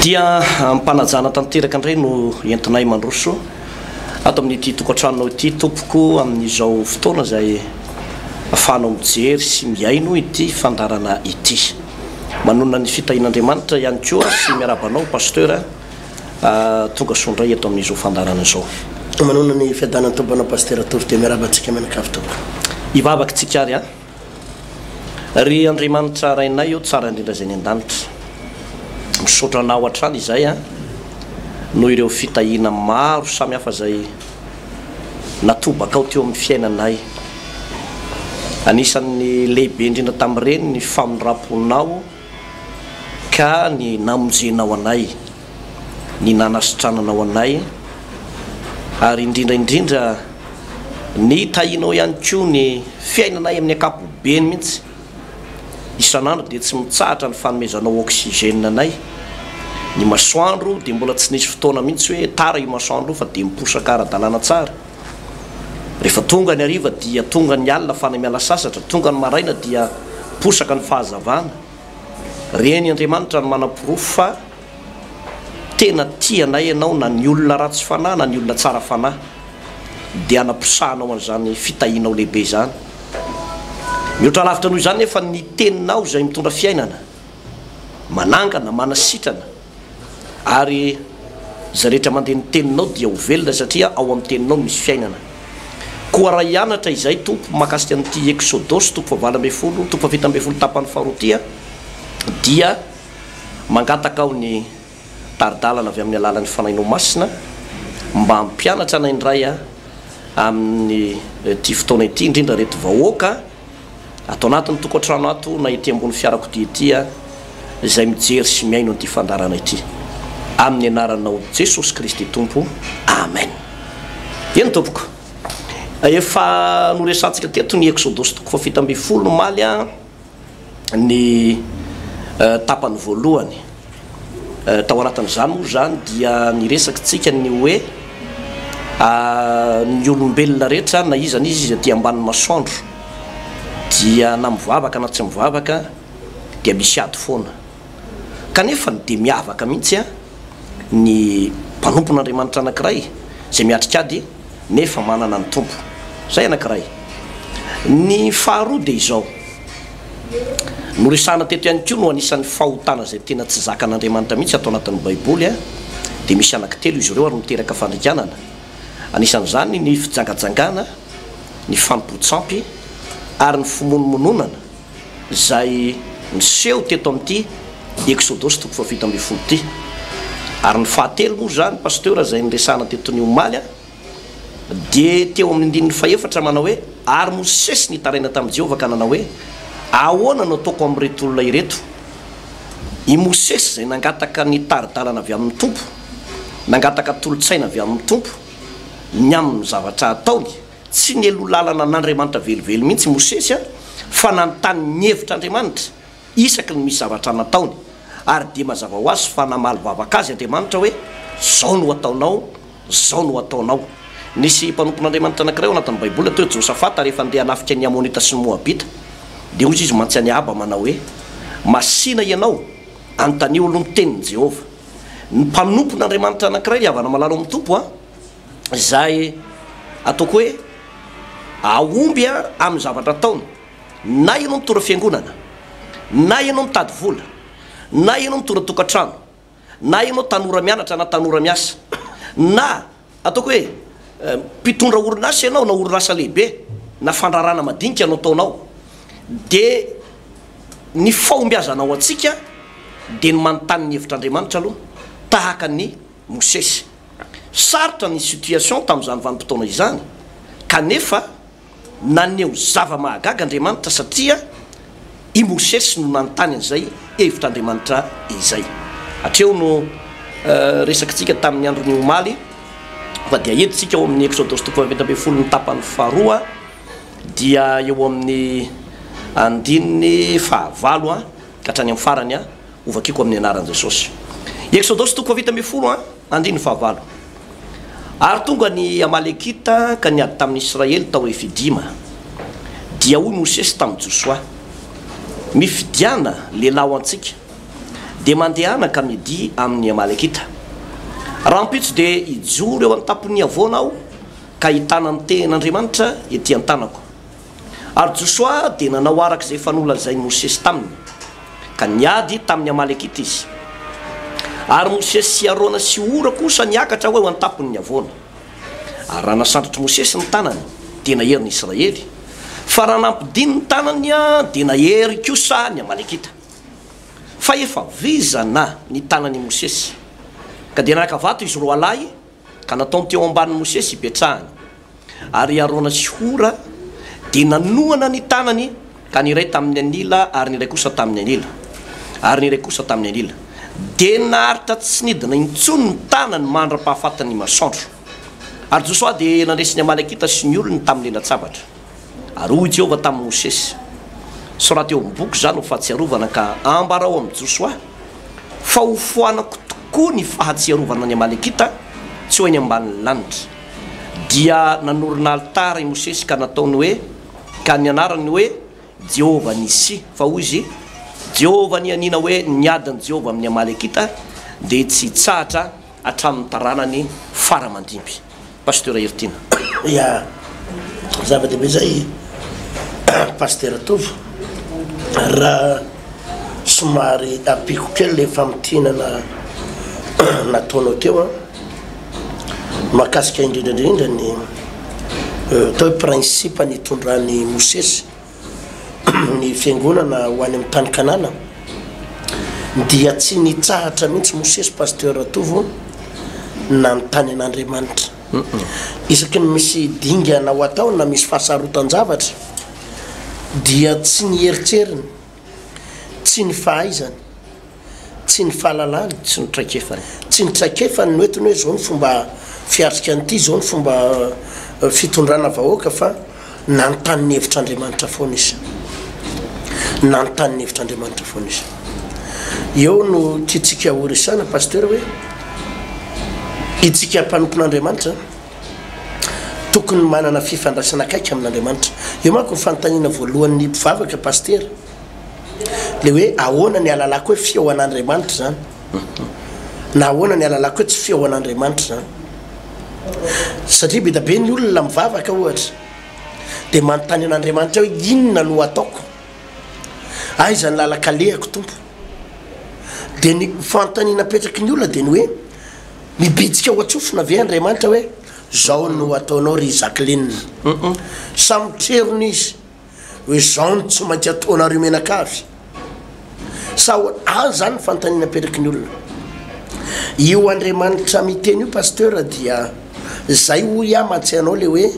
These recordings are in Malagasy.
dia mpanajana tanteraka indray no entinay mandroso ato amin'ity tokantrano ity tompoko amin'izao fotoana zay afahanao mijery sy miaino ity fandarana ity manonona ny fitahin'Andriamanitra ihany koa sy miarabanao pasteur tonga sondray eto amin'izao fandarana izao manonona ny fiadanany tombana pasteur Tory dia miarabantsika mianakavy tompoko ivavaka tsika ary ry Andriamanitra rainay io tsara indrindra zay ny an-danitra misaotra anao hatrany izay no ireo fitahina maro samihafa zay natobaka ao teo amin'ny fiainanay anisan'ny lehibe indrindra tamin'ireny ny famondraponao ka ny namonjenao anay ny nanasitrananao anay ary indrindra ny tahinao ihany koa ny fiainanay amin'ny ankapobeny mihitsy isan'andro dia tsy mitsahatra ny fanomezanao oxygène anay ny masoandro dia mbola tsy nisy fotoana mihitsy hoe tara io masoandro fa dia miposaka ara-dalàna tsara rehefa tonga ny hariva dia tonga ny alina fa miala sasatra tonga ny maraina dia posaka ny fahazavana reny Andriamanitra ny manam-porofo fa tena tianay ianao na ny olona ratsy fanahy na ny olona tsara fanahy dia anaposahanao an'izany fitahinao lehibe zany mihoatra lavitra noho izany nefa ny teninao zay mitondra fiainana manangana manasitrana ary zay rehetra mandeha ny teninao dia ho velona satria ao amin'ny teninao misy fiainana koa raha hianatra izay tompo makasika an'ity Exodus tompo 20 tompo 7 tapany faharotia dia mangataka ao ny taridalana avy amin'ny alalan'ny fanahinao masina mba hampianatra anay indray amin'ny ty fotoana ity indrindra reto vahoaka atao anatin'ny tokantrano ato na ety ambony fiarakodia ity izay mijery sy miaino an'ity fandarana ity amin'ny anaranao Jesosy Kristy tompo amen eny tompoko efa noresantsika teto ny Exodus toko 7 maly ny tapany voalohany tao anatin'izany moa zany dia niresakitsika ny hoe ny olombelona rehetra na izany izy aty ambanin'ny masoandro dia na mivavaka na tsy mivavaka dia misy ady foana kanefa dia miavaka mihitsy ny mpanompon'Andriamanitra anankiray zay miatrika ady nefa manana ny tompo zay anankiray ny faharoa dia izao noresana teto ihany koa no anisan'ny fahotana zay tena tsy zakan'Andriamanitra mihitsy atao anatin'ny baiboly dia misy anankitelo izy ireo ary miteraka fandrikanana anisan'izany ny fijangajangana ny fanompontsampy ary ny fimonomononana zay miseho teto amin'ity Exodus toko 7 ty ary ny fahatelo moa zany pasteur zay niresana teto ny omaly dia teo amin'ny andininy faefatra manao hoe ary Mosesy nitaraina tamin'i Jehovah ka nanao hoe ahoana no ataoko amin'ireto olona ireto i Mosesy zay nangataka ny taridalana avy amin'ny tompo nangataka tolotsaina avy amin'ny tompo ny amin'ny zavatra ataony tsy ny elo lalana n'Andriamanitra velively mihitsy Mosesy fa nanontany ny hevitr'Andriamanitra isaky ny misy zavatra nataony ary dia mazava ho azy fa namaly vavaka azy Andriamanitra hoe zao no ataonao zao no ataonao nisy mpanompon'Andriamanitra anankiray ao anatin'ny baiboly teo Josafata rehefa andeha hanafika ny Amonita sy ny Moabita dia hozy izy mantsy any aba manao hoe masina ianao anontany olo ny tenin'i Jehovah ny mpanompon'Andriamanitra anankiray le avana malalo amin'ny tompo zay ataoko hoe aomby amin'ny zavatra ataony na ianao mitora fiangonana na ianao mitady vola na ianao mitora tokantrano na ianao tanora mianatra na tanora miasa na ataoko hoe mpitondra orinasa ianao na orinasa lehibe na fandrarana madinika ianao taonao dia ny fahombiazanao atsika dia ny manontany ny hevitr'Andriamanitra aloha tahaka ny Mosesy sarotra ny situation tamin'izany vanim-potoana izany kanefa naneho zava-mahagaga Andriamanitra satria i Mosesy no nanontany an'izay hevitr'Andriamanitra izay hatreo no resakitsika tamin'ny andron'ny omaly fa dia editsika eo amin'ny Exodus toko 7 ny tapany faharoa dia eo amin'ny andininy fahavalo ka hatrany amin'ny farany ovakiko amin'ny anaran'i Jesosy Exodus toko 7 andininy fahavalo ary tonga ny Amalekita ka niady tamin'ny Israely tao Refidima dia hoy Mosesy tamin'i Josoa mifidiana lehilahy antsika dia mandehana ka midi amin'ny Amalekita. Raha ampitso dia ijoro eo an-tapon'ny avoana aho ka hitana ny tenin'Andriamanitra ety an-tanako. Ary Josoa dia nanao arak'izay fanolazainy Mosesy taminy ka niady tamin'ny Amalekita izy. Ary Mosesy sy Arona sy Ora kosa niakatra ho eo an-tapon'ny avoana. Ary raha nasandritry Mosesy ny tanany dia nahery ny Israely, fa raha nampidiny ny tanany dia nahery kosa ny Amalekita. Fa efa vizana ny tanany Mosesy ka dia nakavato izy roa lahy ka nataony teo ambanin'ny Mosesy ipetrahany. Ary Arona sy Ora dia nanoana ny tanany ka ny iray tamin'ny anila ary ny iray kosa tamin'ny anila, ary ny iray kosa tamin'ny anila. Dia naharitra tsy nidina intsony ny tanany mandra-pahafatany masoandro. Ary Josoa dia nandresy ny Amalekita sy ny olony tamin'ny latsabatra. Ary hoy Jehovah tamin'ny Mosesy, sorata eo amin'ny boky zany ho fahatsiarovana ka ambarao amin'ny Josoa fa hofoanako tokoa ny fahatsiarovana ny Amalekita tsy ho eny ambanin'ny lanitra. Dia nanorina altara i Mosesy ka nataony hoe, ka ny anarany hoe Jehovah Nissi, fa hoy izy Jehovah ny anina hoe niadany Jehovah amin'ny Amalekita dia tsy hitsahatra hatramin'ny taranany faramandimby. Pasteur Ertina. Ya, zava-dehibe zay Pasteur Tovo. Raha somary apiko kely le famitinana nataonao teo mahakasika indrindrandrindra ny tao hoe principe ny tondrany Mosesy ny fiangonana ho any amin'ny tany Kanana dia tsy nitsahatra mihitsy Mosesy Pasteur Tovo na ny tany an'Andriamanitra. Isaky ny misy dingana ho atao na misy fahasarotan-javatra dia tsy ny heritseriny, tsy ny fahaizany, tsy ny fahalalany, Tsy ny traikefany. tsy ny traikefany noetiny hoe zao ny fomba fiatrika an'ity, zao ny fomba fitondrana vahoaka, fa nanontany ny hevitr'Andriamanitra foana izy, nanontany ny hevitr'Andriamanitra foana izy. Eo no tiatsika horesana Pasteur hoe itsika mpanompon'Andriamanitra tokony manana fifandraisana akaiky amin'Andriamanitra. Io manko ny fanontaniana voalohan'ny mpivavaka Pasteur, le hoe ahoana ny alalako hoe feo an'Andriamanitra zany, na ahoana ny alalako hoe tsy feo an'Andriamanitra zany. Satria be da be ny olona mivavaka ohatra dia manontany an'Andriamanitra hoe inona no ataoko, aiza ny lalakalehako Tompo. Dia ny fanontaniana petraky ny olona dia ny hoe mibitsika ho atsofina ve Andriamanitra hoe zao no ataonao ry Jacqueline, samitrerony izy hoe zao no tsy maintsy ataonareo menakavy, sa zany fanontaniana petraky ny olona. Io Andriamanitra miteny io Pasteur dia zay hoy matsy anao le hoe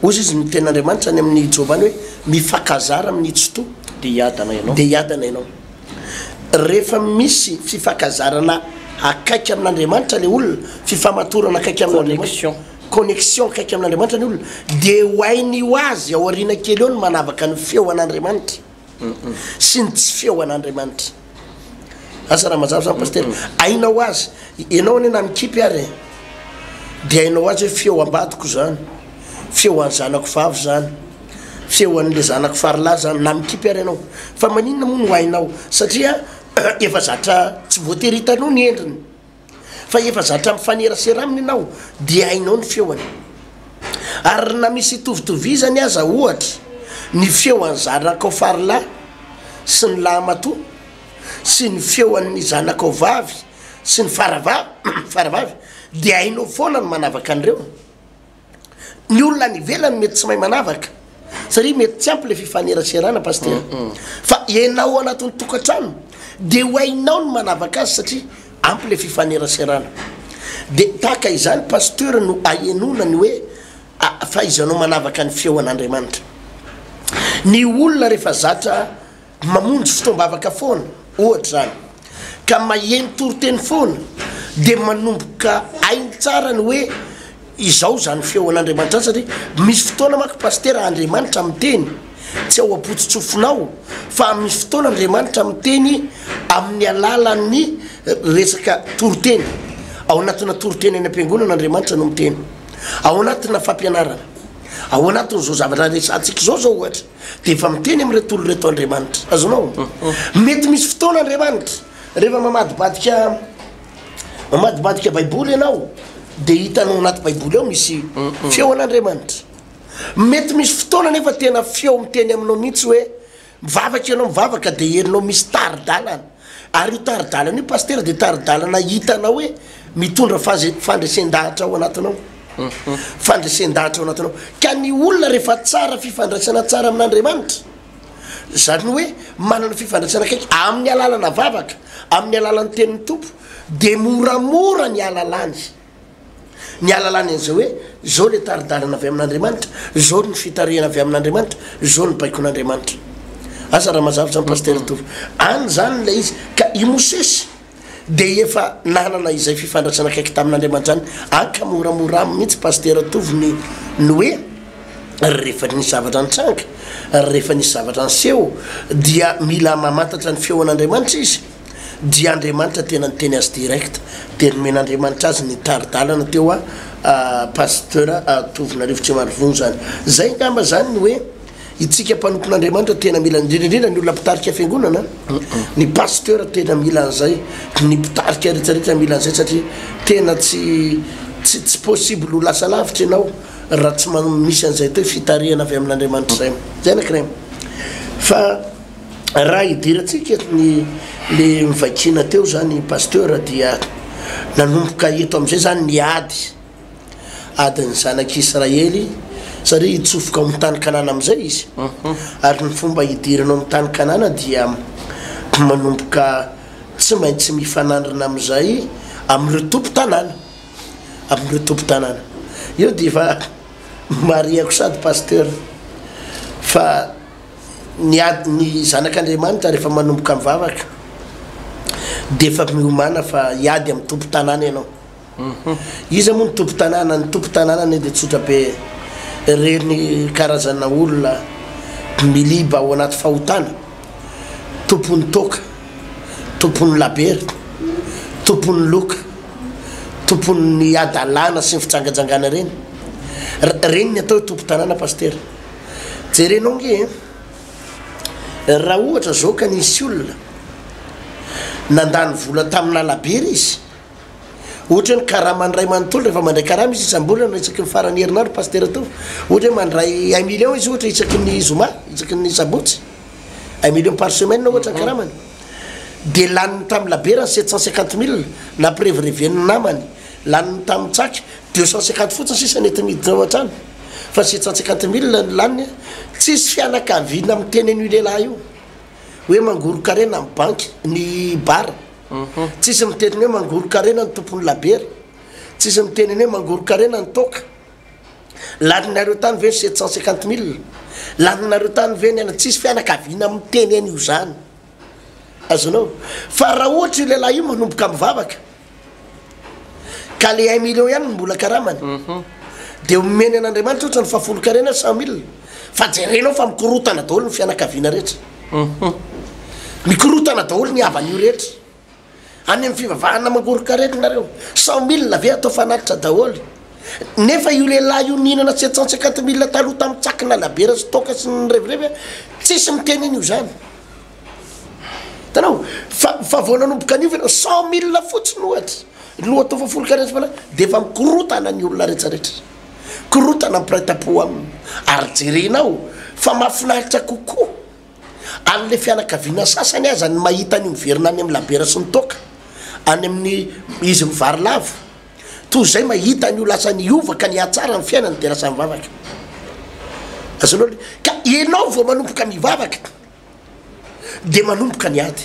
ozy izy miteny Andriamanitra any amin'ny Jehova hoe mifakazara amin'ny tsoto dia iadana ianao, dia iadana ianao. Rehefa misy fifakazarana akaiky amin'Andriamanitra le olona, fifamatorana akaiky amin'Andriamanitra, connexion akaiky amin'Andriamanitra ny olona, dia ho hainy ho azy ao aoriana kely eo ny manavaka ny feo an'Andriamanitra sy ny tsy feo an'Andriamanitra. Asa raha mazava zany Pasteur, hainao azy, ianao ane na mikipy ary dia hainao azy hoe feo ambadiko zany, feo an'ny zanako vavy zany, feo an'le zanako faralahy zany, na mikipy ary ianao. Fa maninona moa no hainao? Satria efa zatra tsy voatery hitanao ny endriny, fa efa zatra mifanerasera aminy ianao dia hainao ny feoany. Ary na misy tovitovizany aza ohatra ny feo an'ny zanako faralahy sy ny lahamatoa sy ny feo an'ny zanako vavy sy ny faravavy dia hainao foana ny manavaka an'ireo. Ny olona ny velany mety tsy mahay manavaka satria mety tsy ampy le fifaneraserana Pasteur, fa ianao anatin'ny tokantrano dia ho hainao ny manavaka azy satria ampy le fifaneraserana. Dia tahaka izany Pasteur no ahenonany hoe fahaizanao manavaka ny feo an'Andriamanitra. Ny olona rehefa zatra mamonjy fotoam-bavaka foana ohatra zany ka maheno toroteny foana dia manomboka hainy tsara ny hoe izao zany feo an'Andriamanitra zany, satria misy fotoana manko Pasteur Andriamanitra miteny tsy ao apotsitsofinao, fa misy fotoana Andriamanitra miteny amin'ny alalan'ny resaka toroteny. Ao anatina toroteny any am-piangonana Andriamanitra no miteny, ao anatina fampianarana, ao anatin'izao zavatra resantsika zao ohatra dia efa miteny amin'iretoolo reto Andriamanitra. Azonao mety misy fotoana Andriamanitra rehefa mamadibadika baiboly ianao de hitanao anaty baiboly ao misy feo an'Andriamanitra. Mety misy fotoana nefa tena feo miteny aminao mihitsy hoe mivavaka ianao mivavaka de herinao misy taridalana, ary io taridalana io paster de taridalana hitanao hoe mitondra fandresen-dahatra ao anatinao. Fandresen-dahatra ao anatinao ka ny olona rehefa tsara fifandraisana tsara amin'Andriamanitra, zany hoe manana fifandraisana kaiky amin'ny alalana vavaka, amin'ny alalan'ny tenin'ny tompo, de moramora ny alalany an'izao hoe zao le taridalana avy amin'Andriamanitra, zao ny fitarihana avy amin'Andriamanitra, zao ny baikon'Andriamanitra. Asa raha mazava zany paster tovy any zany le izy ka i Mosesy de efa nanana izay fifandraisana kaiky tamin'Andriamanitra zany, aka moramora mihitsy paster tovy ny hoe rehefa nisy zavatra nitsanga, rehefa nisy zavatra niseho dia mila mamantatra ny feon'Andriamanitra izy, dia Andriamanitra tena nyteny azy direct, teny men'Andriamanitra azy ny taridalana teo pasteur Tovinareo Tsimarivono zany. Zay ngamba zany hoe itsika mpanompon'Andriamanitra tena mila indrindrindrindra ny olona mpitarika fiangonana, ny pasteur tena mila an'izay, ny mpitarika rehetrarehetra mila an'izay, satria tena tsy possible ho lasa lavitra ianao raha tsy misy an'izay teo fitarihana avy amin'Andriamanitra zay. Zay anakiray fa raha idiratsika le mivakina teo zany pasteur dia nanomboka eto am'izay zany ny adiny zanak'Israely, satria hitsofoka amin'ny tany Kanana am'izay izy, ary ny fomba hidiranao amin'ny tany Kanana dia manomboka tsy maintsy mifanandrina am'izay amin'ireo tompo-tanàna, io dia fa mariako sady pasteur fa ny zanak'Andriamanitra rehefa manomboka mivavaka de efa miomana fa hiady amin'ny tompo-tanàna ianao. Izy moa ny tompo-tanàna de tsotra be reny karazana olona miliba ao anaty fahotana, tompon'ny toka, tompon'ny labera, tompon'ny loka, tompon'ny adalana sy ny fitsangajangana reny ny atao tompo-tanàna paster. Jerenao nge raha ohatra zao ka nisy olona nandany vola tamina labera izy, ohatra hoe karaha mandray manontolo rehefa mandray karama izy isam-bolana isaky ny farany herinandro paster tao, ohatra hoe mandray 1 million izy ohatra isaky ny zoma, isaky ny sabotsy 1 million par semaine ohatra ny karamany, de laniny tamin'ny labera 750 000 na prévreven'ny namany, laniny tamin'ny tsaky 250 fotsiny sisa nety miditra an-trano, fa 750 000 laniny. Tsisy fianakaviana miteny an'io lehilahy io hoe mangoro-karena amin'ny banky ny bara, tsisy miteniny hoe mangoro-karena ny tompon'ny labera, tsisy miteniny hoe mangoro-karena ny toka. Laninareo tany ve 750 000, laninareo tany ve ny tsisy fianakaviana miteny an'io zany, azonao. Fa raha ohatra io lehilahy io manomboka mivavaka ka le 1 million ihany mbola karamany, de omeny an'Andriamanitra ohatra ny 10 karena 100 000, fa jerenao fa mikorotana daholo ny fianakaviana rehetra, mikorotana daholo ny havan'io rehetra, any amin'ny fivavahana mangoro-karetinareo 100 000 ve atao fanatitra daholo. Nefa io lehilahy io nihinana 750 000 taloha tamin'ny tsakina labera sy toka sy ny revirevy, tsisy miteny an'io zany. Tanao fa vao nanomboka an'io 100 000 fotsiny ohatra no atao 10 karena fala de efa mikorotana ny olona rehetrarehetra, korotana mpiray-tapo aminy. Ary jerenao fa mahafinaritra kokoa an'le fianakaviana sasany aza ny mahita ny miverina any amin'ny labera sy ny toka, any amin'ny izy mivary lavo, toy zay mahita ny io lasa niovaka ny atsara ny fiainany de lasa mivavaka. Azonao ka ianao vao manomboka mivavaka de manomboka ny ady,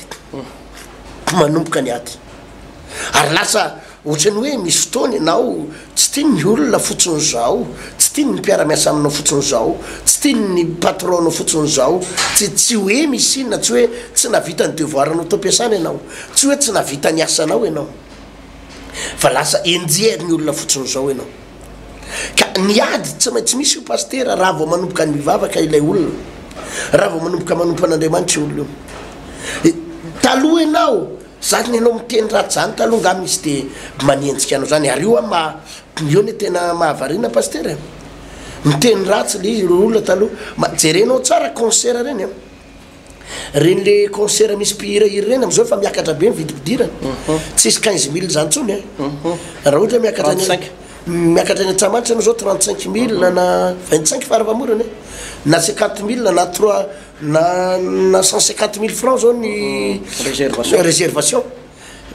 ary lasa ohatrany hoe misy fotoana ianao tsy tiany ny olona fotsiny zao, tsy tiany ny mpiara-miasa aminao fotsiny zao, tsy tiany ny patronao fotsiny zao, tsy hoe misy inona, tsy hoe tsy navita ny devoiranao tao ampiasana ianao, tsy hoe tsy navita ny asanao ianao, fa lasa enjehary ny olona fotsiny zao ianao. Ka ny ady tsy maintsy misy io paster raha vao manomboka ny mivavaka ilay olona, raha vao manomboka manompo an'Andriamanitra olona io. Taloha ianao zany ianao miteny ratsy zany taloha nga misy de manenjika anao zany, ary io io ny tena mahavarina paster, miteny ratsy le olona taloha. Jerenao tsara concert reny, reny le concert misy mpihirahira reny am'izao fa miakatra be mividipidirana tsisy 15 000 zany tsony raha ohatra miakatra ny atsamanitra anao zao 35 000 na 25 faravamorana na 50 000 na 3 na 150 000 francs zao ny réservation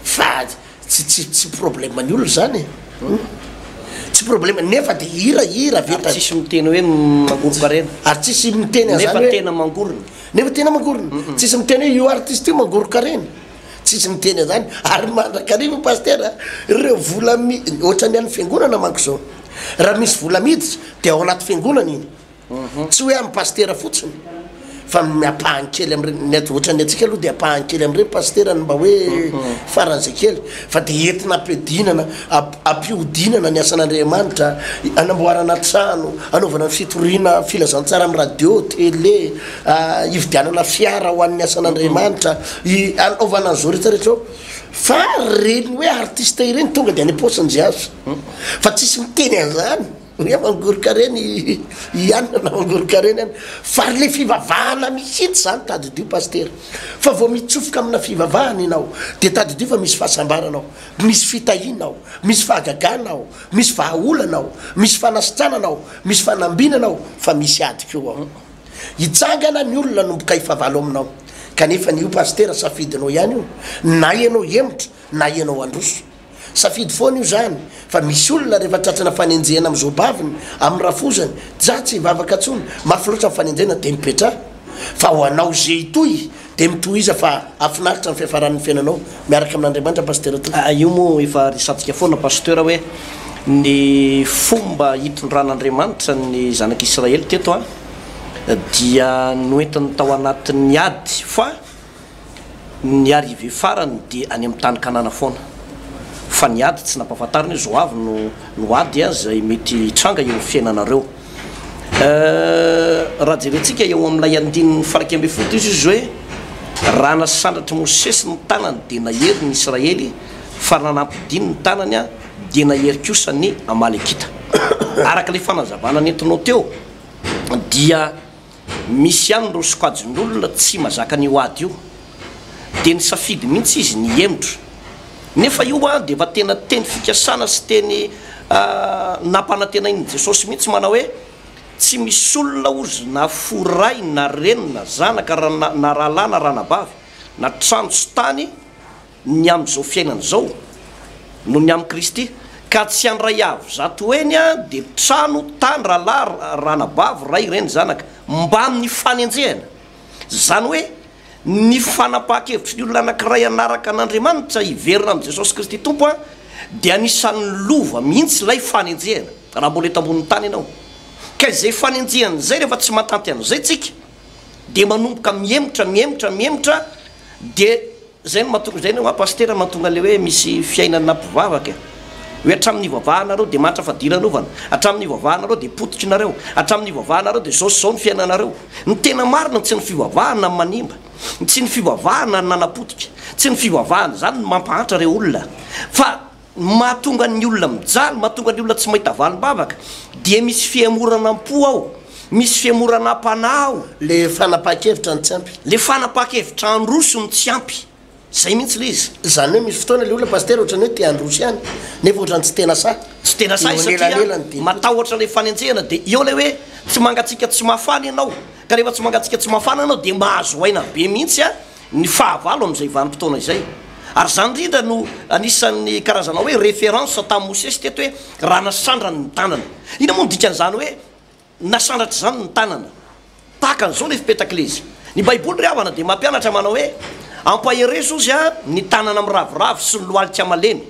fa tsy problème ny olona zany tsy problème nefa de hira veta tsisy miteny hoe mangoroka reny ary tsisy miteny nefa tena mangorona nefa tena mangorona tsisy miteny hoe io artiste io mangoroka reny tsisy miteny zany ary mandrakarivo pasteur reo vola ohatrany any fiangonana manko zao raha misy vola miditra de ao anaty fiangonana iny tsy hoe amin'ny pasteur fotsiny fa miapahany kely am'reny ohatrany atsika aloha de apahany kely am'reny pasteur mba hoe faran'izay kely fa de entina ampiodinana ampiodinana ny asan'Andriamanitra anamboarana trano anaovana fitoriana filazantsara amin'ny radio télé ividianana fiara ho an'ny asan'Andriamanitra anaovana an'izao rehetrarehetra ao fa reny hoe artiste ireny tonga de any aposiny azo fa tsisy miteny an'izany hoe mangoroka reny ianina na mangoroka reny any fa le fivavahana misy ity zany tadidio pasteur fa vao mitsofoka amina fivavahana ianao de tadidio fa misy fahasambaranao misy fitahinao misy fahagaganao misy vahaolanao misy fanasitrananao misy fanambinanao fa misy adiko ao hitsangana ny olona nomboka ifavalo aminao kanefa nio pasteur safidinao ihany io na ianao emotra na ianao androso safidy foana io zany fa misy olona rehefa tratrana fanenjehana am'izao baviny amin'ny rafozany jatsy vavaka tsony mafy loatra fanenjehana de mipetra fa ho anao ze itoy de mitohiza fa afinaritra ny fiafaran'ny fiainanao miaraka amin'Andriamanitra pasteur to io moa efa resatsika foana pasteur hoe ny fomba hitondran'Andriamanitra ny zanak'Israely teto dia noentiny tao anatin'ny ady fa ny arrivé farany de any amin'ny tany kanana foana fa ny ady tsy nampahafantarina hoe zao avy no ady zay mety tranga eo fiainanareo raha jerentsika eo amin'ilay andininy faraky ambe folo izy hoe raha nasandratry Mosesy ny tanany de nahery ny Israely fa nanampidiny ny tanany de nahery kosa ny Amalekita araka le fanazavana nentinao teo dia misy ihany reo sokajin'olona tsy mazaka an'io ady io de ny safidy mihitsy izy ny emotra nefa io de efa tena teny fikasana sy teny nampanantena iny Jesosy mihitsy manao hoe tsy misy olona ozy na foray na reny na zanaka na rahalahy na ranabavy na trano sy tany ny am'izao fiainana zao no ny amin'ny Kristy ka tsy andray avy zato eny de trano tany rahalahy ranabavy ray reny zanaka mba amin'ny fanenjehana zany hoe ny fanapaha-kevitry ny olona anankiray anaraka an'Andriamanitra iverina amin'ny Jesosy Kristy tompo de anisan'ny lova mihitsy lay fanenjehana raha mbola eto ambonin'ny tany ianao ka izay fanenjehana zay rehefa tsy matanty an'izay tsika de manomboka mihemotra de zay no mahatonga zay no pasteur mahatonga le hoe misy fiainana mpivavaka hoe hatramin'ny ivavahanareo de mantra fadiranovanà hatramin'ny ivavahanareo de pototry nareo hatramin'ny ivavahanareo de zao sy zao ny fiainanareo ny tena marina tsy ny fivavahana manimba tsy ny fivavahana nanapotika tsy ny fivavahana zany mampahatra reo olona fa mahatonga ny olona mijaly mahatonga ny olona tsy mahita valim-bavaka de misy fiamorana am-po ao misy fiamorana am-pana ao le fanapaha-kevitra ny tsy ampy le fanapaha-kevitra androso ny tsy ampy zay mihitsy le izy zany hoe misy fotoana le olona pasteur ohatrany hoe te androso ihany nefa ohatrany tsy tena sa tsy tena sa satria matahotra le fanenjehana de eo le hoe tsy mangatsika tsy mafana ianao ka rehefa tsy mangatsika tsy mafana anao de mahazo aina be mihitsy ny fahavalo am'izay vanim-potoana izay ary zany rindra no anisan'ny karazana hoe référence tamin'ny Mosesy teto hoe raha nasandrany ny tanana ina moa dikan'izany hoe nasandratry zany ny tanana tahaka an'izao le fipetaka le izy ny baiboly ry havana de mampianatra manao hoe ampahereso izy ny tanana miravoravo sy ny loalika malemy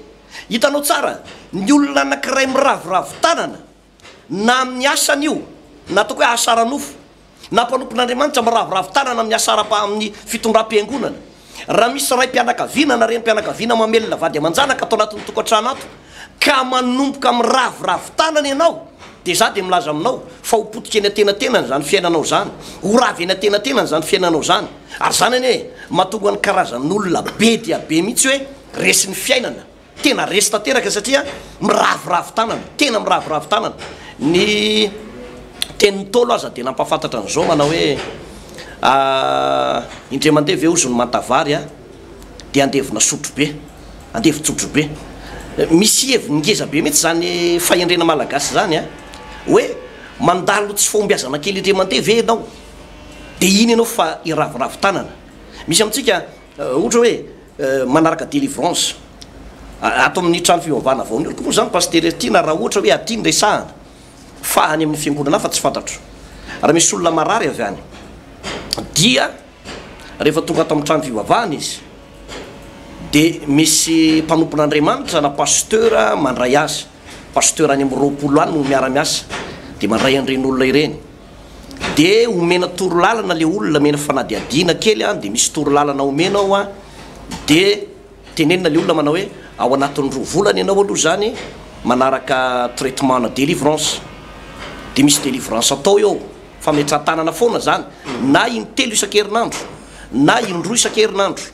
hitanao tsara ny olona anankiray miravoravo tanana na amin'ny asany io na ataoko hoe asaranofo na mpanompon'Andriamanitra miravoravo tanana amin'ny amin'ny fitondram-piangonana raha misy ray mpianakaviana na reny mpianakaviana mamelona vady aman-janaka atao anatin'ny tokantrano ato ka manomboka miravoravo tanana ianao de za de milaza aminao fa ho potika eny atenatenany zany fiainanao zany ho ravy eny atenatenany zany fiainanao zany ary zany eny hoe mahatonga ny karazan'olona be dia be mihitsy hoe resy ny fiainana tena resy tanteraka satria miravoravo tanana tena miravoravo tanana ny tenin'ny tolo aza de nampahafantatra an'izao manao hoe indray mandeha ve ozony mantavary a de andevina sotro be andevitsotro be misy heviny ngeza be mihitsy zany fahendrena malagasy zany a hoe mandalo tsy fombiazana kely indray mandeha ve anao de iny ianao fa iravoravo tanana misy amitsika ohatra hoe manaraka délivrance ato amin'ny trano fivavahana vao ny olo koa zany paster tiana raha ohatra hoe adiny resahana fa any amin'ny fiangonana fa tsy fantatro raha misy olona marary avy any dia rehefa tonga ato amin'ny trano fivavahana izy de misy mpanompon'Andriamanitra na pasteur mandray azy pasteur any amin'ny roapolo any no miara-miasa de mandray an'ireny olona ireny de omena torolalana le olona mena fanadiadina kely a de misy torolalana omena ao a de tenenina le olona manao hoe ao anatin'ny 2 volana ianao aloha zany manaraka traitement na délivrance de misy délivrance atao eo fametratanana foana zany na in-telo isan-kerinandro na in-droa isan-kerinandro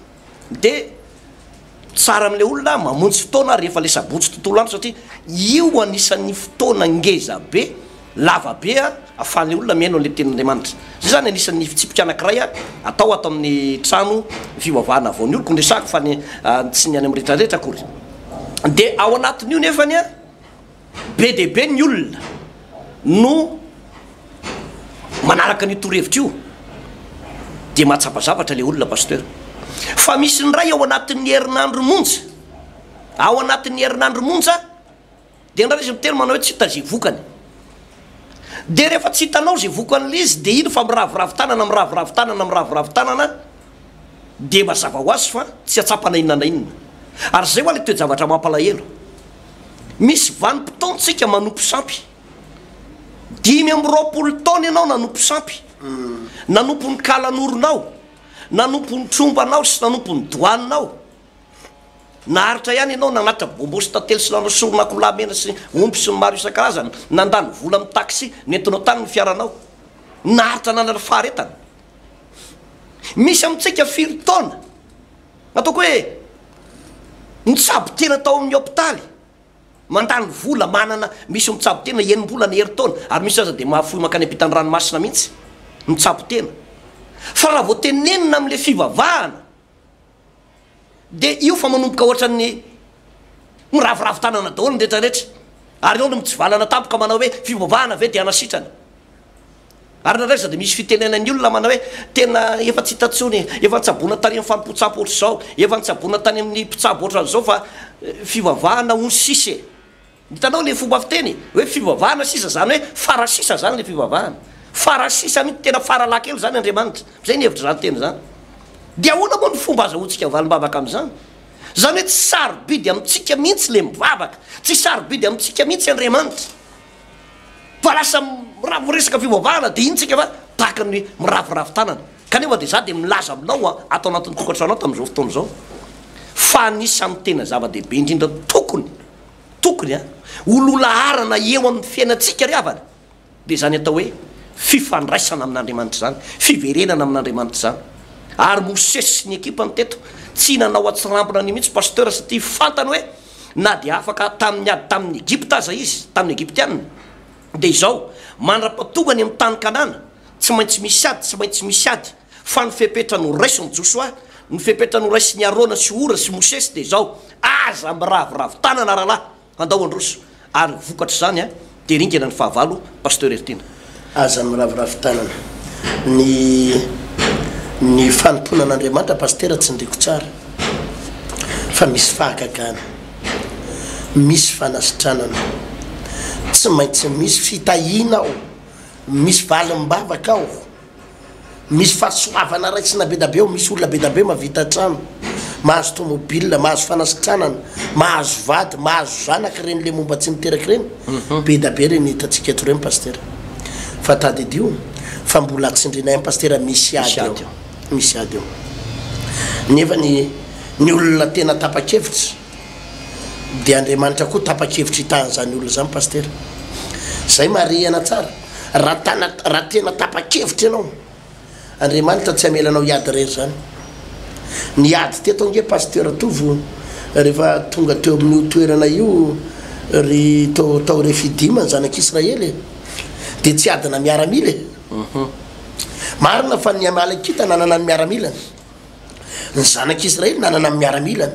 de tsara am'le olona mamonjy fotoana rehefa le sabotsy tontolo andro satria io anisan'ny fotoana ngeza be lava be a ahafahan'le olona miaino an'le tenin'Andriamanitra zay zany anisan'ny fitsipika anankiray a atao ato amin'ny trano fivavahana vao ny olo kondresako fa ny tsy ny any amin'ny rehetrarehetra akory de ao anatin'io nefany a be de be ny olona no manaraka ny torohevitra io de mahatsapazavatra le olona pasteur fa misy ny ray ao anatin'ny herinandro monja ao anatin'ny herinandro monja de ndraha izy miteny manao hoe tsy hita zay vokany de rehefa tsy hitanao zay vokan'le izy de ino fa miravoravitanana miravoravitanana miravoravitanana de mazava ho azy fa tsy atsapana inona na inona ary zay ho a le toejavatra mampalahelo misy vanim-potoantsika manompo sampy 5 taona ianao nanompo sampy nanompo ny kalanoronao nanompo ny trombanao sy nanompo ny doaninao naharitra ihany ianao nanatra bombo sy tately sy nanao soronakolahy mena sy omby sy ny maro isan-karazana nandany vola amin'ny taxi nentinao tany ny fiaranao naharitra nanana faharetana misy amitsika 5 taona ataoko hoe mitsabo tena tao amin'ny hôpitaly mandany vola manana misy mitsabo tena enim-bola ny heri-taona ary misy aza de mahafoy makany ampitany ranomasina mihitsy mitsabo tena fa raha vao tenenina am'le fivavahana de io fa manomboka ohatran'ny miravoravitanana daholo ny rehetrarehetra ary ao no mitsivalana tampoka manao hoe fivavahana ve de anasitrana ary nadraiza de misy fitenenan'ny olona manao hoe tena efa tsy hitatsony efa nitsabona tany amin'ny fampipotsabo ohatra zao efa nitsabona tany amin'ny mpitsabo ohatran'izao fa fivavahana ony sisy hitanao le fomba fiteny hoe fivavahana sisa zany hoe farasisa zany le fivavahana farasisa mihitsy tena faralaky elo zany Andriamanitra zay ny hevitra zany teny zany de ahoana moa ny fomba azahoantsika valim-bavaka am'izany zany hoe tsy sarobidy amitsika mihitsy le mivavaka tsy sarobidy amitsika mihitsy Andriamanitra fa lasa miravoresaka fivavahana de intsika fa tahaka ny miravoravitanana kanefa de za de milaza aminao a atao anatin'ny tokantranao tam'izao fotoana zao fa anisan'ny tena zava-dehibe indrindra tokony a ololarana eo amin'ny fiainatsika ry havana de zany atao hoe fifandraisana amin'Andriamanitra zany fiverenana amin'Andriamanitra zany ary Mosesy sy ny ekipany teto tsy nanao atsirambona ny mihitsy pasteur satria fantany hoe na de afaka tamin'ny ady tamin'ny Egypta aza izy tamin'ny Egyptianina de izao mandra-patongany amin'ny tany Kanana tsy maintsy misy ady tsy maintsy misy ady fa ny fepetra no raisy ny Josoa ny fepetra no raisy ny Arona sy Ora sy Mosesy de izao aza miravoravitanana rahalahy andao androso ary vokatra zany a de ringana ny fahavalo pasteur Ertina aza miravoravitanana ny fanomponan'Andriamanitra pasteur tsy ndreko tsara fa misy fahagagana misy fanasitranana tsy maintsy misy fitahina ao misy valim-bavaka ao misy fahasoavana raisina be da be ao misy olona be da be mavita trano mahazo tomobile mahazo fanasitranana mahazo vady mahazo zanaka reny le momba tsy miteraky reny be da be reny hitatsika eto reny pasteur fa tady io fa mbola tsindrinay amin'ny pasteur misy ady eo misy ady eo nefa ny olona tena tapa-kevitra de Andriamanitra koa tapa-kevitra hitahan'izany olona zany pasteur zay marihana tsara raha tena tapa-kevitra ianao Andriamanitra tsy amelanao hiady rery zany ny ady teto nge pasteur tovo rehefa tonga teo amin'ny toerana io ry tao refidima ny zanak'Israely de tsy adina miaramila marina fa ny Amalekita nanana ny miaramilana ny zanak'Israely nanana ny miaramilana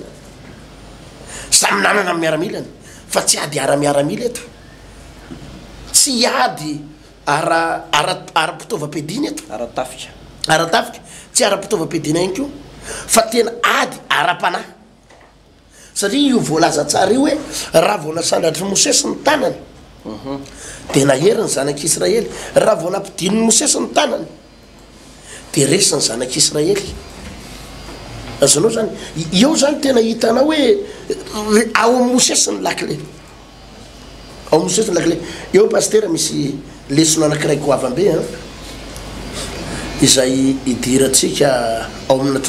samy nanana ny miaramilana fa tsy ady ara-miaramila eto tsy ady ara-pitaovam-piadiana eto ara-tafika tsy ara-pitaovam-piadiana ihany koa fa tena ady ara-panahy satria io voalaza tsara io hoe raha vao nasandratry Mosesy ny tanany dia nahery ny zanak'Israely raha vao nampidiny Mosesy ny tanany dia resy ny zanak'Israely azonao zany eo zany tena hitanao hoe ao amin'ny Mosesy ny lakile ao Mosesy ny lakile eo pasteur misy lesona anankiray goavambe izay idirantsika ao amina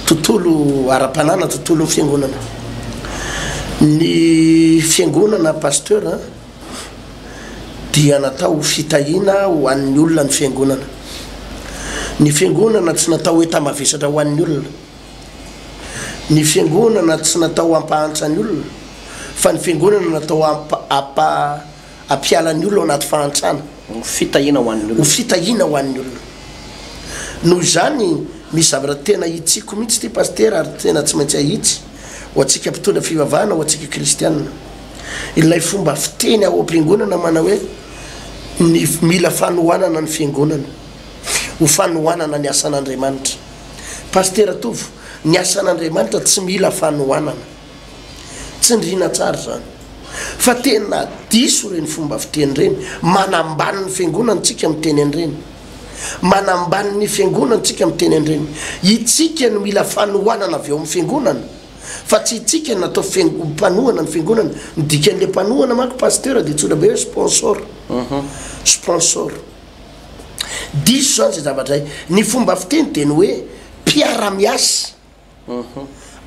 tontolo ara-panana tontolo ny fiangonana ny fiangonana pasteur dia natao fitahina ho an'ny olona ny fiangonana ny fiangonana tsy natao hoe tamavesatra ho an'ny olona ny fiangonana tsy natao hampahantsa ny olona fa ny fiangonana natao ampiala ny olona anaty fahantsana fitahina ho an'ny olona fitahina ho an'ny olona noho izany misy zavatra tena hitsiko mihitsy ty pasteur ary tena tsy maintsy ahitsy ho antsika mpitondra fivavahana ho antsika kristianina ilay fomba fiteny ao am-piangonana mana hoe ny mila fanohanana ny fiangonana ho fanohanana ny asan'Andriamanitra pasteur atovo ny asan'Andriamanitra tsy mila fanohanana tsy ndrina tsara zany fa tena diso reny fomba fiteny reny manambany ny fiangonana tsika miteny an'ireny manambany ny fiangonana tsika miteny an'ireny itsika no mila fanohanana avy eo amin'ny fiangonana fa tsy itsika natao mpanohana ny fiangonana midikan'le mpanohana manko pasteur dia tsotra be hoe sponsor diso zany zay zavatra ny fomba fiteny dia ny hoe mpiara-miasa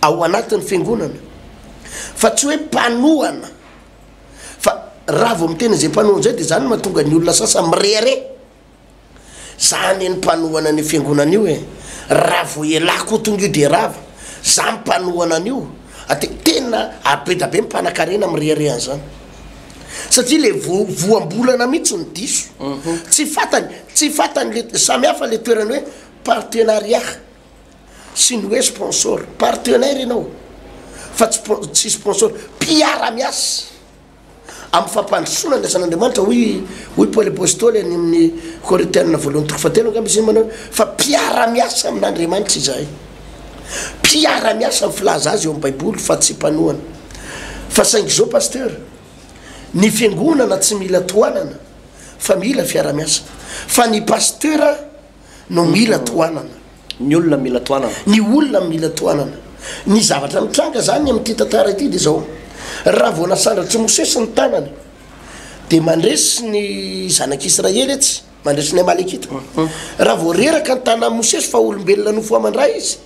ao anatin'ny fiangonana fa tsy hoe mpanohana fa raha vao miteny zay mpanohana zay dia zany mahatonga ny olona sasa mirehare zany ny mpanohana ny fiangonana io hoe raha vao elako tonga io dia rava za mpanohana an'io tena abedabe mipanakarena mirehare an'izany satria le voambolana mihitsy ny diso tsy fatany le samihafa le toerany hoe partenariat sy ny hoe sponsor partenaire ianao fa tsy sponsor mpiara-miasa amin'ny fampandrosoana ny asan'Andriamanitra hoy Paul apôstôly any amin'ny Korintianina voalohany toko fahatelo angamba izy manao fa mpiara-miasa amin'Andriamanitra izahay mpiara-miasa amin'ny filaza azy eo amin'ny baiboly fa tsy mpanohana fa saingy zao pasteur ny fiangonana tsy mila tohanana fa mila fiara-miasa fa ny pasteur no mila tohanana ny olona mila tohanana ny zavatra mitranga zany amin'ity tantara ity dia zao raha vao nasandratry Mosesy ny tanany dia mandresy ny zanak'Israely etsy mandresy ny Amalekita raha vao reraka ny tanany Mosesy fa olombelona nofo amandray izy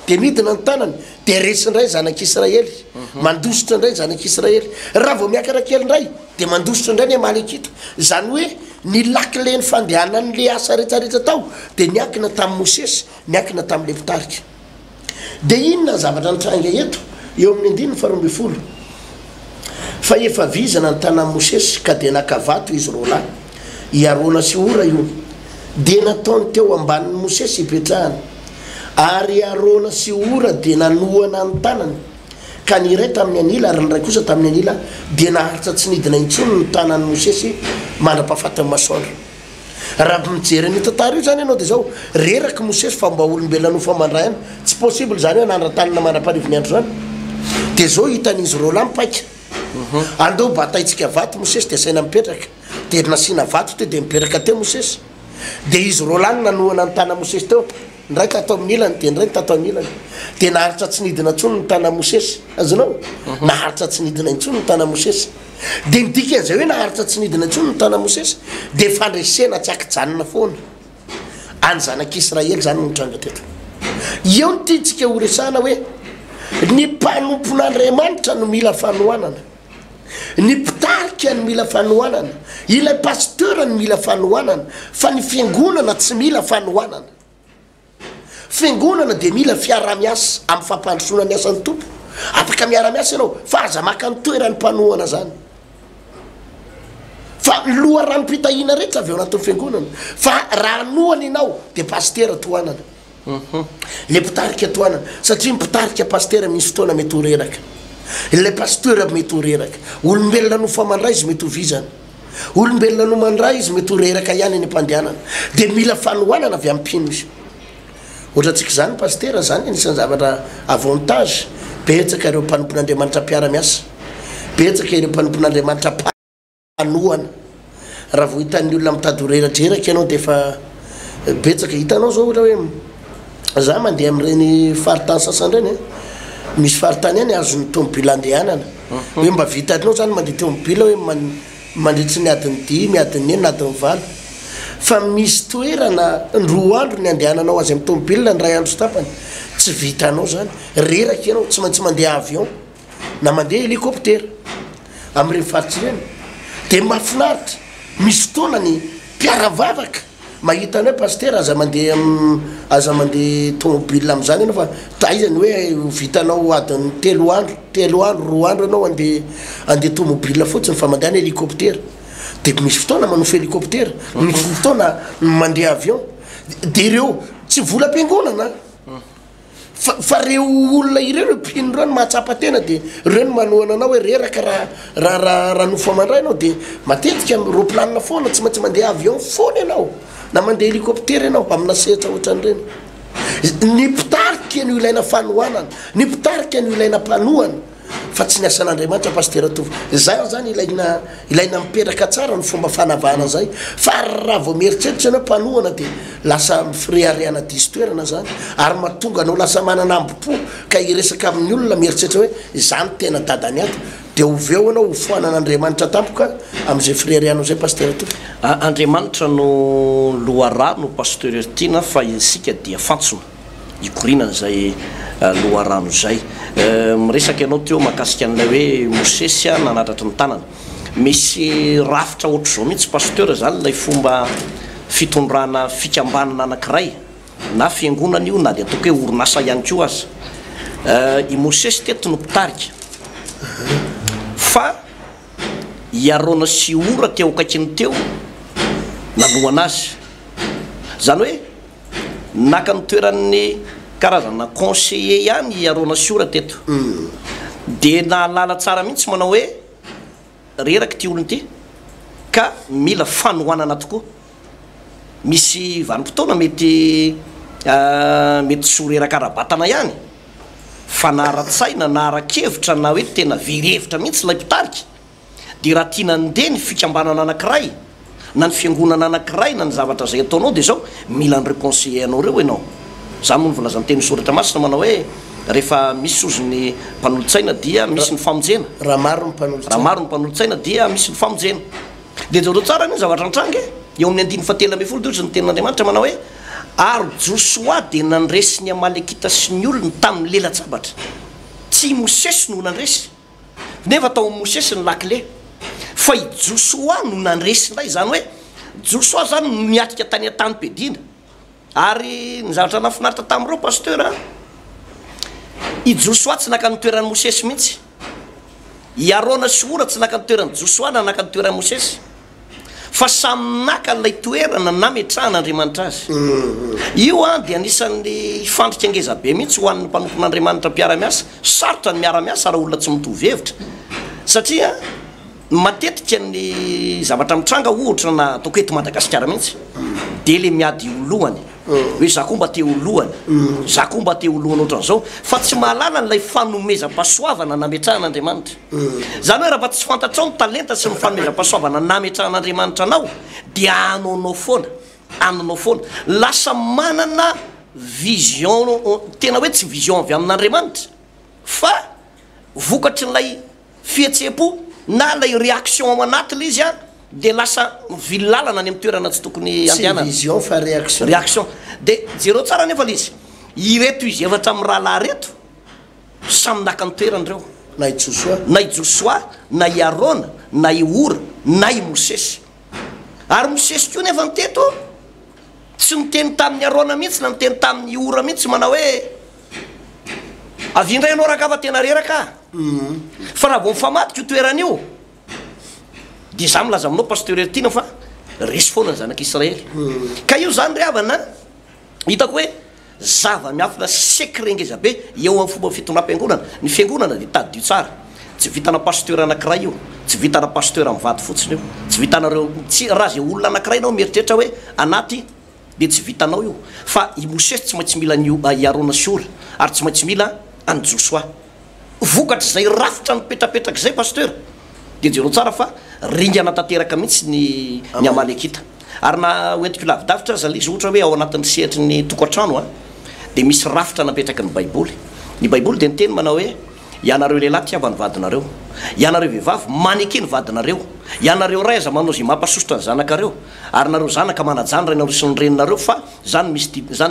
dia midina ny tanany dia resindray zanak'Israely mandositra indray zanak'Israely raha vao miakarakely indray dia mandositra indray ny Amalekita zany hoe ny lakile ny fandehanan'le asa rehetrarehetra tao dia niankina tamin'ny Mosesy niankina tamin'le mpitarika dia inona zavatra nitranga eto eo amin'ny 9:12 fa efa vizana ny tanan'i Mosesy ka dia nakavato izy roalahy Arona sy Ora io dia nataony teo ambanin'ny Mosesy hipetrahany ary Arona sy Ora dia nanohana ny tanany ka ny iray tamin'ny anila ary ny ray kosa tamin'ny anila dia naharitra tsy nidina intsony ny tanan'ny Mosesy mandra-pahafatany masoandro raha mijery ny tantara io zany ianao dia zao reraka Mosesy fa mba olombelona nofo amandray any tsy possible zany hoe nandra-tanana mandra-parivony andro zany dia zao hitan'izy roalahy mipaika andeo bataitsika vato Mosesy dia saina mipetraka dia nasiana vato teo dia mipetraka teo Mosesy dia izy roalahy nanohana ny tana Mosesy teo ndray tatao amin'ny ilany dia ndray tatao amin'ny ilany dia naharitra tsy nidina intsony ny tana Mosesy azonao naharitra tsy nidina intsony ny tana Mosesy dia midika an'izay hoe naharitra tsy nidina intsony ny tana Mosesy dia fandresena tsy akijanona foana any zanak'Israely zany no mitranga teto eo ny tiantsika ho resahana hoe ny mpanompon'Andriamanitra no mila fanohanana ny mpitarika no mila fanohanana ilay pasteur no mila fanohanana fa ny fiangonana tsy mila fanohanana fiangonana dia mila fiara-miasa amin'ny fampandrosoana ny asan'ny tompo afaka miara-miasa ianao fa aza maka ny toerany mpanohana zany fa loha ranom-pitahina rehetra avy eo anatin'ny fiangonana fa raha nohany ianao de pastera toanana le mpitarika toanana satria mpitarika pastera misy fotoana mety ho reraka le pasteur mety ho reraka olombelona no famandray izy mety ho vizana olombelona no mandray izy mety ho reraka ihany ny ampandehanana de mila fanohanana avy ampino izy ohatra tsika zany pastera zany anisan'ny zavatra avantage betsaka ireo mpanompon'Andriamanitra mpiara-miasa betsaka ireo mpanompon'Andriamanitra panohana raha vo hitan'ny olona mitady reratreraka ianao de efa betsaka hitanao zao ohatra hoe za mandeha am'ireny faritany sasany reny misy faritany any azony tomobile andehanana hoe mba vitanao zany mandeha tomobile hoe mandritsy ny adiny 10 adiny 9 adiny 8 fa misy toerana 2 andro ny andehananao azy amin'ny tomobile ny ray andro sy tapany tsy vitanao zany reraka ianao tsy maintsy mandeha avion na mandeha hélicoptère am'ireny faritsy ireny de mahafinaritra misy fotoana ny mpiaravavaka mahita ny hoe paster aza mandeha tomobile am'izany ianao fa taizany hoe vitanao adiny 3 andro 2 andro ianao andeha tomobile fotsiny fa mandeha ny hélicoptère de misy fotoana manofa hélicoptère misy fotoana mandeha avion de ireo tsy vola am-piangonana fa reo olona ireo mpino reo no mahatsapa tena de reo no manohana anao hoe reraka raha nofo amandray anao de matetika roplanina foana tsy maintsy mandeha avion foana ianao na mandeha hélicoptère ianao amina sehatra ohatran'ireny ny mpitarika no ilaina fanohanana ny mpitarika no ilaina mpanohana fa tsy ny asan'Andriamanitra pastera tovy za zany ilaina mipetraka tsara ny fomba fanavahana zay fa raha vao mieritreritra anao mpanohana de lasa mifreareana diso toerana zany ary mahatonga anao lasa manana ambopo ka iresaka amin'ny olona mieritreritra hoe zany tena dadany ato de oveo anao hofoanan'Andriamanitra tampoka am'izay freareanao zay pastera tovy Andriamanitra no lohara no pasteur tiana fa isika dia fantsona ikorinana zay loharano zay miresaka ianao teo mahakasika an'ilay hoe Mosesy nanatratry ny tanana misy rafitra ohatr' zao mihitsy pasteur zany lay fomba fitondrana fikambanana anankiray na fiangonana io na de ataoko hoe orinasa ihany koa aza i Mosesy teto no mpitarika fa iarona sy ora teo akaikiny teo nalohana azy zany hoe naka ny toeran'ny karazana conseiller ihany iarona sy ora teto de nahalala tsara mihitsy manao hoe reraka ty olony ty ka mila fanohanana tokoa misy vanim-potoana mety sy ho reraka arabatana ihany fa naharatsaina na arakevitra na hoe tena verevitra mihitsy lay mpitarika de raha tiana andeha ny fikambanana anankiray na ny fiangonana anankiray na ny zavatra zay ataonao de zao mila nyreo conseiller anao reo ianao za moa ny volazany teny soratra masina manao hoe rehefa misy ozony mpanolotsaina dia misy ny famonjena raha maro ny mpanolotsaina dia misy ny famonjena de zao tsara ny zavatra antrangy eo amin'ny 9:10 de ny tenin'Andriamanitra manao hoe ary Josoa de nandresy ny Amalekita sy ny olony tamin'ny lela-tsabatra tsy Mosesy no nandresy nefa tao Mosesy ny lakile fa i Josoa no nandresy lay zany hoe Josoa zany niatrika tany an-tany bedina ary ny zavatra nafinaritra tamin'ireo pasteur i Josoa tsy naka ny toeran'ny Mosesy mihitsy i Arona sy ora tsy naka ny toeran'ny Josoa na naka ny toeran'ny Mosesy fa samy naka lay toerana nametrahan'Andriamanitra azy io de anisan'ny fandrika angeza be mihitsy ho an'ny mpanompon'Andriamanitra mpiara-miasa sarotra ny miara-miasa raha olona tsy mitovy hevitra satria matetika ny zavatra mitranga ohatra na ataoko eto Madagasikara mihitsy de le miady olohany hoe za koa mba te olohany za koa mba te olohany ohatran'izao fa tsy mahalala n'lay fanomezam-pahasoavana nametrahan'Andriamanitra zany hoe raha fa tsy fantatrao ny talenta sy ny fanomezam-pahasoavana nametrahan'Andriamanitra anao de anonao foana lasa manana vision tena hoe tsy vision avy amin'Andriamanitra fa vokatry n'lay fihetsepo na lay réaction ao anatiny izy de lasa vilalana any amin'ny toerana tsy tokony andehanana vision fa réaction de zero tsara nefa lizy ireto izy efatra amin'ny rahalahy reto samy naka ny toerany reo na i Josoa na i Arona na i Ora na i Mosesy ary Mosesy koa nefa niteto tsy niteny tamin'ny Arona mihitsy na niteny tamin'ny Ora mihitsy manao hoe avindray anao raka fa tena reraka fa raha vao mifamatika io toerana io dia za milaza aminao pasteur Ertina fa resy foana ny zanak'Israely ka io zany ry havana hitako hoe zava-miafina secret ngeza be eo amin'ny fomba fitondram-piangonana ny fiangonana dia tadio tsara tsy vitana pasteur anankiray io tsy vitana pasteur mivady fotsiny io tsy vitanareo tsy raha zay olona anankiray nao mieritreritra hoe anaty dia tsy vitanao io fa i Mosesy tsy maintsy mila iarona sy ora ary tsy maintsy mila any Josoa vokatra zay rafitra nipetrapetraka zay pasteur dia jereo tsara fa ringana tanteraka mihitsy ny Amalekita ary na hoentiko lavidavitra za izy ohatra hoe ao anatin'ny sehatry ny tokantrano dia misy rafitra napetraka ny baiboly dia niteny manao hoe ianareo lehilahy tiavany vadinareo ianareo vehivavy maneky ny vadinareo ianareo ray aza manao zay mampasosotra ny zanakareo ary nareo zanaka manajany rainareo sy ny reninareo fa zany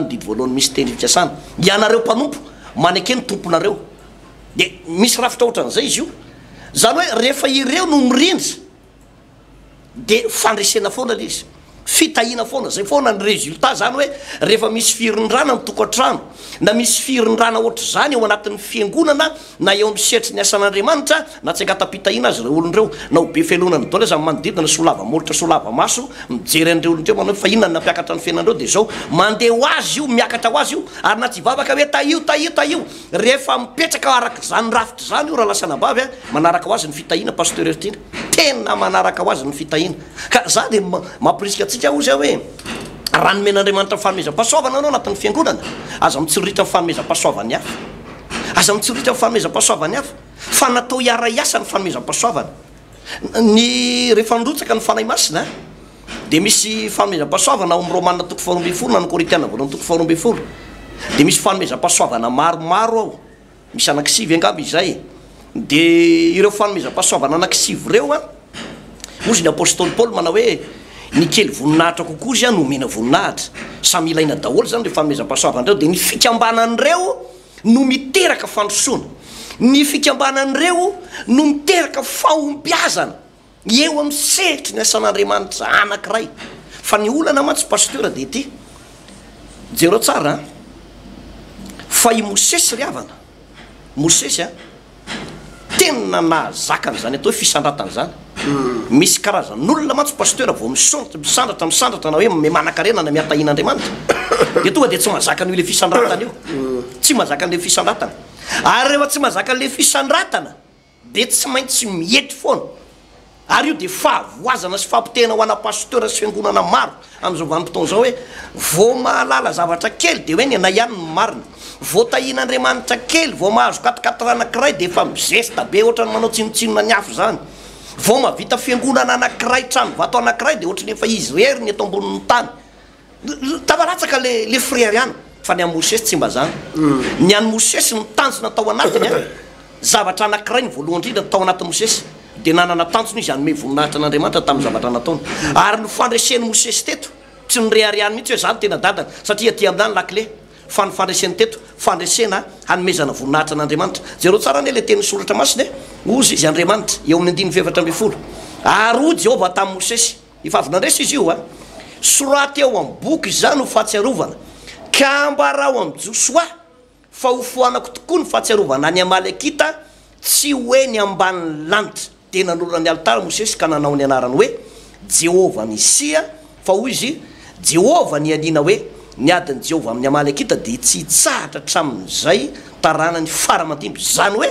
didy voalohany misy teny fikasana ianareo mpanompo maneky ny tomponareo dia misy rafitra ohatran'izay izy io zany hoe rehefa ireo no mirindra dia fandresena foana le izy fitahina foana zay foana ny résultat zany hoe rehefa misy firindrana ny tokantrano na misy firindrana ohatra zany eo anatin'ny fiangonana na eo amin'ny sehatry ny asan'Andriamanitra na tsy angatapitahina azy reo olondreo na ho be felonany dolo za manodidina solava molitra solava maso mijery an'ireo olondreo manao fa inona nampiakatra ny fiainandreo dia zao mandeha ho azy io miakatra ho azy io ary na tsy vavaka hoe taio rehefa mipetraka araka zany rafitra zany io raha lasa nabavy manaraka ho azy ny fitahina pasteur Ertina tena manaraka ho azy ny fitahina ka za dia mampirisika atsika ozy hoe raha nomen'Andriamanitra fanomezam-pahasoavana anao anatin'ny fiangonana aza mitsoritra ny fanomezam-pahasoavany hafa aza mitsoritra ny fanomezam-pahasoavany hafa fa natao hiara-iasa ny fanomezam-pahasoavana ny rehefa nrotsaka ny fanahy masina dia misy fanomezam-pahasoavana ao amin'ny Romanina toko 12 na ny Korintiana voalohany toko 12 dia misy fanomezam-pahasoavana maromaro ao misy anankisivy angamba izay dia ireo fanomezam-pahasoavana anankisivy ireo ozy ny apôstôly Paoly manao hoe ny kely voninahitra kokoa izy nomena voninahitra samy ilaina daholo zany le fanomezam-pahasoavandreo dia ny fikambanan'ireo no miteraka fandrosoana ny fikambanan'ireo no miteraka fahombiazana eo amin'ny sehitry ny asan'Andriamanitra anankiray fa ny olana mantsy pasteur dia ty jereo tsara fa i Mosesy ry havana Mosesy tena nahazakana zany atao hoe fisandratana zany misy karazan'olona mantsy pasteur vao misandratra na hoe manankarena na miatahin'Andriamanitra dia tonga dia tsy mahazaka an'io le fisandratana io tsy mahazaka an'le fisandratana ary rehefa tsy mahazaka an'le fisandratana dia tsy maintsy mihetry foana ary io dia fahavoazana sy fampitehana ho ana pasteur sy fiangonana maro amin'izao vanim-potoana zao hoe vao mahalala zavatra kely dia hoe ny ana ihany ny marina vao tahin'Andriamanitra kely vao mahazo katikatra anankiray dia efa mizesta be ohatra ny manao tsinotsinona ny afo zany vao mavita fiangonana anankiray trano vato anankiray dia ohatrany efa izy rery ny eto ambonin'ny tany tavaratsaka le frère ihany fa ny an'ny Mosesy tsy mba zany ny an'ny Mosesy nitanjona tao anatiny zavatra anankiray ny voalohany indrindra tao anatin'ny Mosesy dia nanana tanjona izy anome voninahitra an'Andriamanitra tamin'ny zavatra nataony ary ny fandresen'ny Mosesy teto tsy nirehariany mihitsy hoe zany tena dadana satria ty amin'any lakle fa ny fandreseny teto fandresena hanomezana voninahitra an'Andriamanitra jereo tsara ane le teny soratra masina ozy izy Andriamanitra eo amin'ny 10:7 ary o Jehovah tamin'ny Mosesy ifavonandresy izy io soraty eo amin'ny boky zany ho fahatsiarovana ka ambarao amin'ny Josoa fa ho foanako tokoa ny fahatsiarovana any Amalekita tsy hoe ny ambanin'ny lanitra dia nanorana ny altara Mosesy ka nanao ny anarany hoe Jehovah Nisia fa hoy izy Jehovah ny aniana hoe ny adiny Jehovah amin'ny Amalekita dia tsy hitsahatra hatramin'izay tarana ny faramatimby zany hoe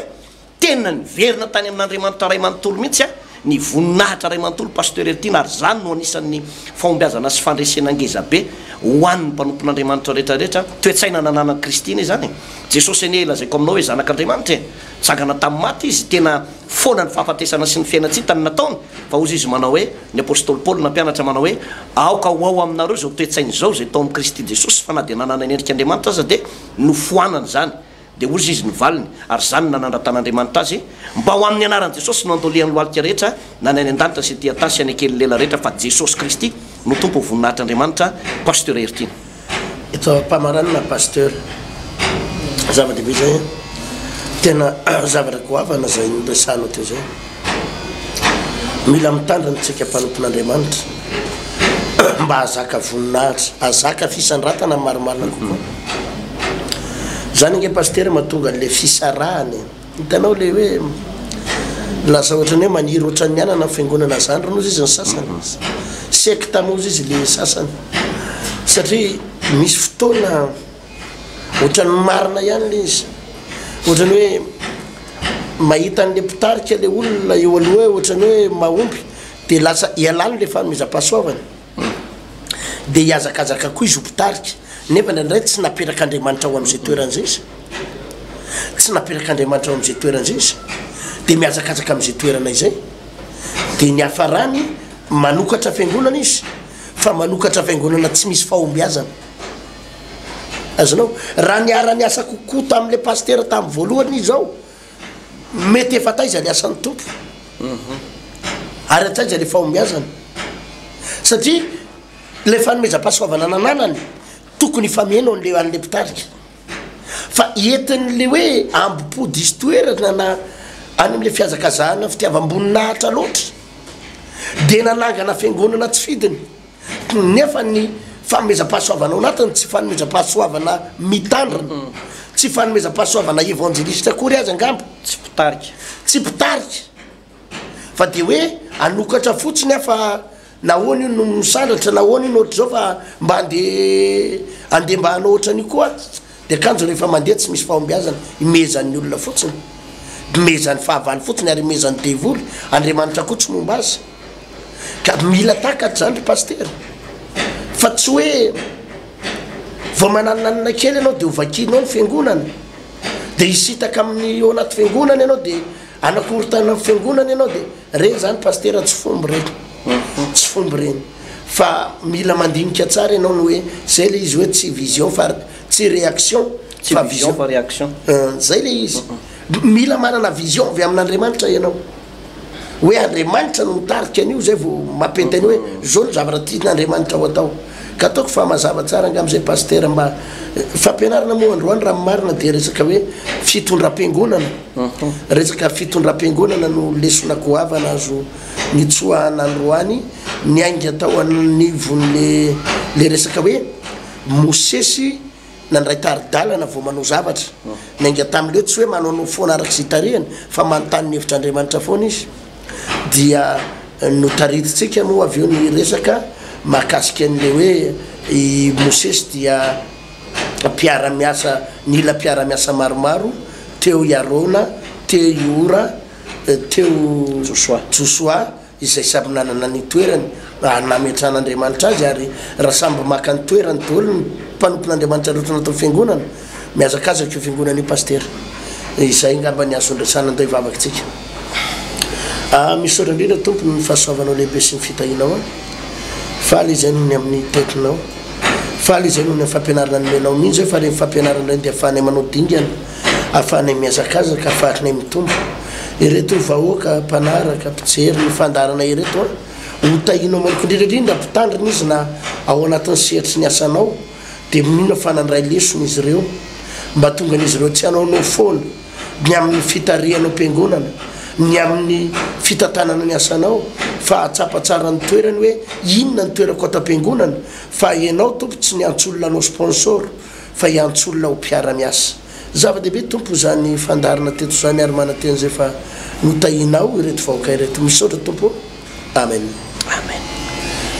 tena niverina tany amin'Andriamanitra ray manontolo mihitsy ny voninahitra ray manontolo pasteur Ertina ary zany no anisan'ny fahombiazana sy fandresena ngeza be ho an'ny mpanompon'Andriamanitra rehetrarehetra toetsaina nananan'i Kristina zany Jesosy eny lazaiko aminao hoe zanak'Andriamanitra tsangana tamin'ny maty izy tena foana ny fahafatesana sy ny fiainatsitany nataony fa ozy izy manao hoe ny apôstôly Paoly nampianatra manao hoe aoka ho ao aminareo zao toetsainy zao zay tao amin'ny Kristy Jesosy fa na dia nanana ny endrik'Andriamanitra aza dia nofoanany zany dia ozy izy nivaliny ary zany nanandratan'Andriamanitra azy mba ho amin'ny anaran'i Jesosy no andolian'ny lohalika rehetra na ny any an-danitra sy ty atany sy any kely lela rehetra fa Jesosy Kristy no tompo voninahitr'Andriamanitra pasteur Ertina eto mpamaranina pasteur zava-dehibe zay tena zavatra goavana zay noresanao teo zay mila mitandrana tsika mpanompon'Andriamanitra mba azaka voninahitra azaka fisandratana maromarina kokoa zany nge pasteur mahatonga le fisarahany hitanao le hoe lasa ohatrany hoe maniry ohatran'ny anana fiangonana zany ronozy izy ny sasany sekta mozy izy le sasany satria misy fotoana ohatran'ny marina ihany le izy ohatrany hoe mahita an'le mpitarika le olona eo aloha hoe ohatrany hoe mahomby dia lasa ialany le fanomezam-pahasoavana dia hiazakazaka koa izy ho mpitarika nefa ndraindray tsy naperaka andriamanitra ao amin'izay toeran'izay izy tsy naperaka andriamanitra ao amin'izay toeran'izay izy dia miazakazaka amin'izay toerana izay dia ny hafarany manokatra fiangonana izy fa manokatra fiangonana tsy misy fahombiazana azonao raha niara-ny asa kokoa tamin'le pastera tamin'ny voalohany izy ao mety efa taiza le asan'ny tompo ary ataiza le fahombiazana satria le fanomezam-pahasoavana nananany tokony fameno an'le an'le mpitarika fa entin'le hoe ambopody izy toerana na any am'le fiazakazahana fitiavam-boninahitra loatra dia nanangana fiangonana tsy fidiny nefa ny fanomezam-pahasoavana ao anatiny tsy fanomezam-pahasoavana mitandrina tsy fanomezam-pahasoavana evangelista kory azy angamba tsy mpitarika fa dia hoe anokatra fotsiny afa nahoany io no misandratra nahoany io no ohatra zao fa mba andeha mba hanao ohatrany koa dia akanjo rehefa mandeha tsy misy fahombiazana imezan'ny olona fotsiny mezan'ny fahavany fotsiny ary mezan'ny devoly andriamanitra koa tsy momba azy ka mila takatra zany ry pastera fa tsy hoe vao mananonanina kely ianao dia hovakinao ny fiangonana dia hisitaka amin'ny eo anaty fiangonana ianao dia anakorytana amin'ny fiangonana ianao dia reny zany pastera tsy fomby reny tsy fomby reny fa mila mandinika tsara ianao no hoe zay le izy hoe tsy vision fa tsy réaction fa vision fa réaction zay le izy mila manana vision avy amin'andriamanitra ianao hoe andriamanitra no mitarika an'io zay vao mampety any hoe zao no zavatra tian'andriamanitra ho atao ka ataoko fa mazava tsara nga am'izay pastera mba fampianarana moa androany raha marina dia resaka hoe fitondram-piangonana resaka fitondram-piangonana no lesonako havana azo nitsoahana androany ny ainga atao anivon'le resaka hoe mosesy nandray taridalana vao manao zavatra nainga tam'leo tsy hoe manao no foana araka zay tarehany fa manontany ny hevitra andriamanitra foana izy dia no tariditsika moa avy eo ny resaka mahakasika an'le hoe i mosesy dia mpiara-miasa nila mpiara-miasa maromaro teo iarona teo iora teo josoa izay samby nanana ny toerany nametran'andriamanitra azy ary raha samby maka ny toerany daholo ny mpanompon'andriamanitra loatra natao fiangonana miazakazaka io fiangonana io pastera izay ngamba ny azo ndrasana andao ivavakytsika misy ora indrindra tompony ny fahasoavanao lehibe sy ny fitahinao a faly izay nohony amin'ny tetinao faly izay nohony fampianarana nomenao mihitsy hoe fa re fampianarana dia ahafahanay manao dingana ahafahanay miazakazaka ahafahanay mitombo ireto vahoaka mpanaraka mpijery ny fandarana ireto a hotahinao manoko indrindrandrindra mpitandrina izy na ao anatin'ny sehatry ny asanao dia minona fanandray lesony izy ireo mba tonga n'izy ireo tsy hanaonao foana ny amin'ny fitarihanao mpiangonana ny amin'ny fitantanana ny asanao fa atsapatsara ny toerany hoe inona ny toerako atam-piangonana fa ianao tompo tsy ny antsolona anao sponsor fa iantsolona ho mpiara-miasa zava-dehibe tompo zany fandarina teto zany ary manaten'izay fa notahinao ireto vahoaka ireto misaotra tompo amen amen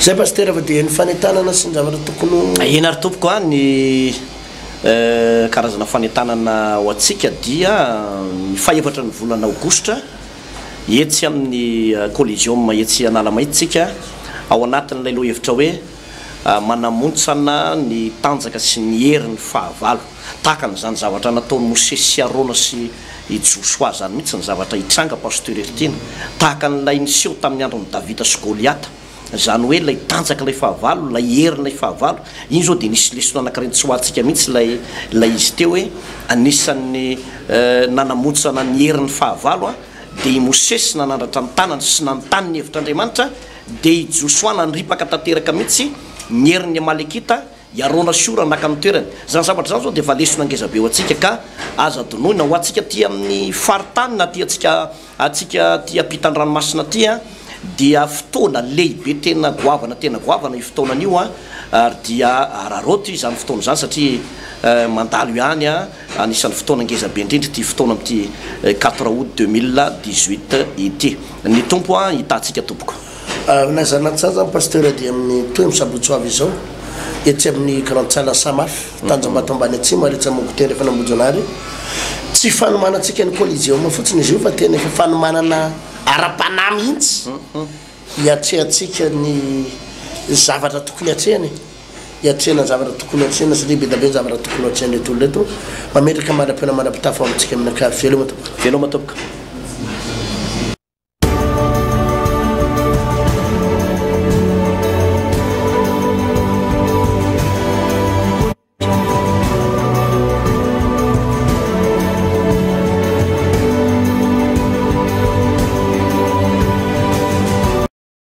zay pastera fa dia ny fanentanana sy ny zavatra tokony ena ary tompoko a ny karazana fanentanana ho atsika dia ny faefatra ny volana aogostra etsy amin'ny collegium etsy analamaitsika ao anatin'ilay loha hevitra hoe manamontsana ny tanjaka sy ny herin'ny fahavalo tahaka n'izany zavatra nataony mosesy arona sy ijosoa zany mihitsy ny zavatra hitranga pasteurertina tahaka n'ilay niseho tamin'ny andron'ny davida sy goliata zany hoe lay tanjaka lay fahavalo lay herin'lay fahavalo iny zao dia nisy lesona anakireny tsy hoantsika mihitsy lay izy teo hoe anisan'ny nanamontsana ny herin'ny fahavalo a dia i mosesy nanandratra ny tanany sy nanontany ny hevitr'andriamanitra dia i josoa nanripaka tanteraka mihitsy ny herin'ny amalekita iarona siora naka ny toerany zany zavatra zany zao dia efa lesona angezabe ho atsika ka aza donoina ho atsika ty amin'ny faritany na ty atsika ty ampitandranomasina ty a dia fotoana lehibe tena goavana io fotoanan'io a ary dia araroto izy amin'ny fotoana zany satria mandalo ihany a anisan'ny fotoana ngezabe indrindra ty fotoana amty 4 août 2018 ity ny tompo a hitantsika tompoko nazanaty zany zany pasteur dia amin'ny toe misabotsoavy izao etsy amin'ny grandsala samafy tanjombato ambany atsimo aretsa mogoter efa nambojonary tsy fanomanantsika ny coliseum fotsiny izy io fa tena efa fanomanana ara-pana mihitsy hiatrehatsika ny zavatra tokony atsehany hiatrehana zavatra tokony atsehana satria be dabe ny zavatra tokony atsehany reto olo reto mametraka manam-pena manam-pitafo amintsika amin'ny akavy veloma tompoko